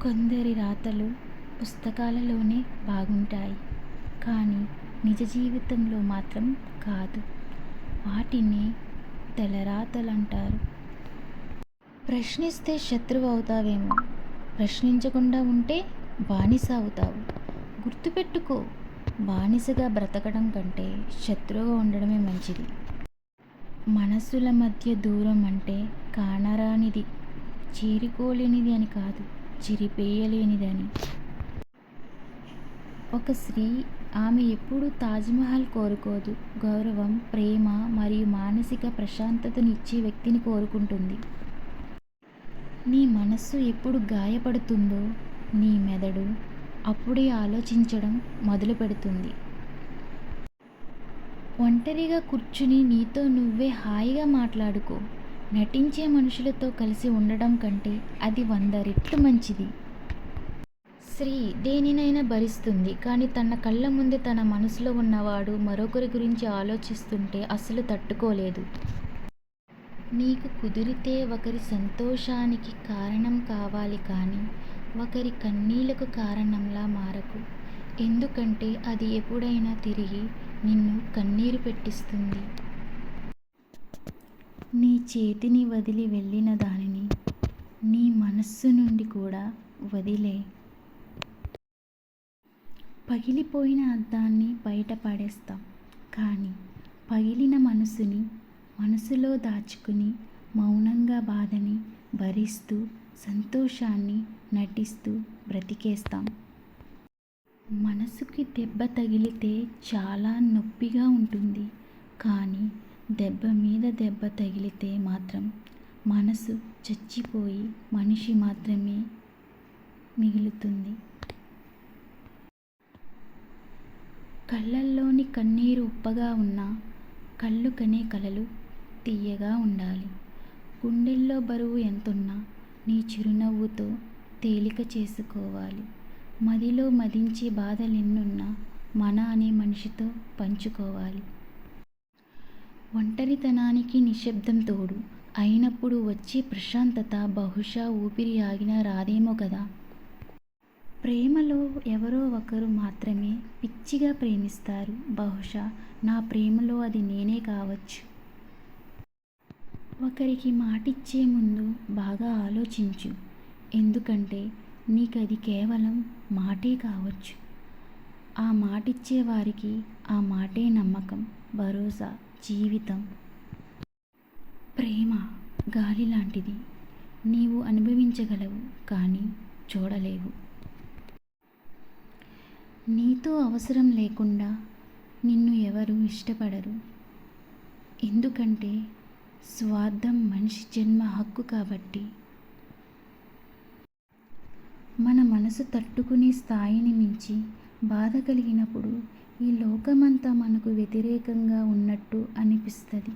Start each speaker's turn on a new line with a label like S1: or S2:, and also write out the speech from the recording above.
S1: కొందరి రాతలు పుస్తకాలలోనే బాగుంటాయి, కానీ నిజ జీవితంలో మాత్రం కాదు. వాటిని తలరాతలంటారు. ప్రశ్నిస్తే శత్రువు అవుతావేమో, ప్రశ్నించకుండా ఉంటే బానిస అవుతావు. గుర్తుపెట్టుకో, బానిసగా బ్రతకడం కంటే శత్రువుగా ఉండడమే మంచిది. మనసుల మధ్య దూరం అంటే కానరానిది, చేరుకోలేనిది అని కాదు, చెరిపేయలేనిది అని. ఒక స్త్రీ, ఆమె ఎప్పుడూ తాజ్మహల్ కోరుకోదు. గౌరవం, ప్రేమ మరియు మానసిక ప్రశాంతతను ఇచ్చే వ్యక్తిని కోరుకుంటుంది. నీ మనస్సు ఎప్పుడు గాయపడుతుందో నీ మెదడు అప్పుడే ఆలోచించడం మొదలు పెడుతుంది. ఒంటరిగా కూర్చుని నీతో నువ్వే హాయిగా మాట్లాడుకో. నటించే మనుషులతో కలిసి ఉండడం కంటే అది 100 రెట్లు మంచిది. స్త్రీ దేనినైనా భరిస్తుంది, కానీ తన కళ్ళ ముందే తన మనసులో ఉన్నవాడు మరొకరి గురించి ఆలోచిస్తుంటే అస్సలు తట్టుకోలేదు. నీకు కుదిరితే ఒకరి సంతోషానికి కారణం కావాలి, కానీ ఒకరి కన్నీళ్లకు కారణంలా మారకు. ఎందుకంటే అది ఎప్పుడైనా తిరిగి నిన్ను కన్నీరు పెట్టిస్తుంది. నీ చేతిని వదిలి వెళ్ళిన దానిని నీ మనస్సు నుండి కూడా వదిలే. పగిలిపోయిన అద్దాన్ని బయట పడేస్తాం, కానీ పగిలిన మనసుని మనసులో దాచుకుని మౌనంగా బాధని భరిస్తూ సంతోషాన్ని నటిస్తూ బ్రతికేస్తాం. మనసుకి దెబ్బ తగిలితే చాలా నొప్పిగా ఉంటుంది, కానీ దెబ్బ మీద దెబ్బ తగిలితే మాత్రం మనసు చచ్చిపోయి మనిషి మాత్రమే మిగులుతుంది. కళ్ళల్లోని కన్నీరు ఉప్పగా ఉన్నా కళ్ళు కనే కలలు తీయగా ఉండాలి. గుండెల్లో బరువు ఎంతున్నా నీ చిరునవ్వుతో తేలిక చేసుకోవాలి. మదిలో మదించే బాధలెన్నున్నా మన అనే మనిషితో పంచుకోవాలి. ఒంటరితనానికి నిశ్శబ్దం తోడు అయినప్పుడు వచ్చే ప్రశాంతత బహుశా ఊపిరి ఆగినా రాదేమో కదా. ప్రేమలో ఎవరో ఒకరు మాత్రమే పిచ్చిగా ప్రేమిస్తారు. బహుశా నా ప్రేమలో అది నేనే కావచ్చు. ఒకరికి మాటిచ్చే ముందు బాగా ఆలోచించు, ఎందుకంటే నీకది కేవలం మాటే కావచ్చు. ఆ మాటిచ్చే వారికి ఆ మాటే నమ్మకం, భరోసా, జీవితం. ప్రేమ గాలి లాంటిది. నీవు అనుభవించగలవు, కానీ చూడలేవు. నీతో అవసరం లేకుండా నిన్ను ఎవరు ఇష్టపడరు. ఎందుకంటే స్వార్థం మనిషి జన్మ హక్కు కాబట్టి. మన మనసు తట్టుకునే స్థాయిని మించి బాధ కలిగినప్పుడు ఈ లోకమంతా మనకు వ్యతిరేకంగా ఉన్నట్టు అనిపిస్తుంది.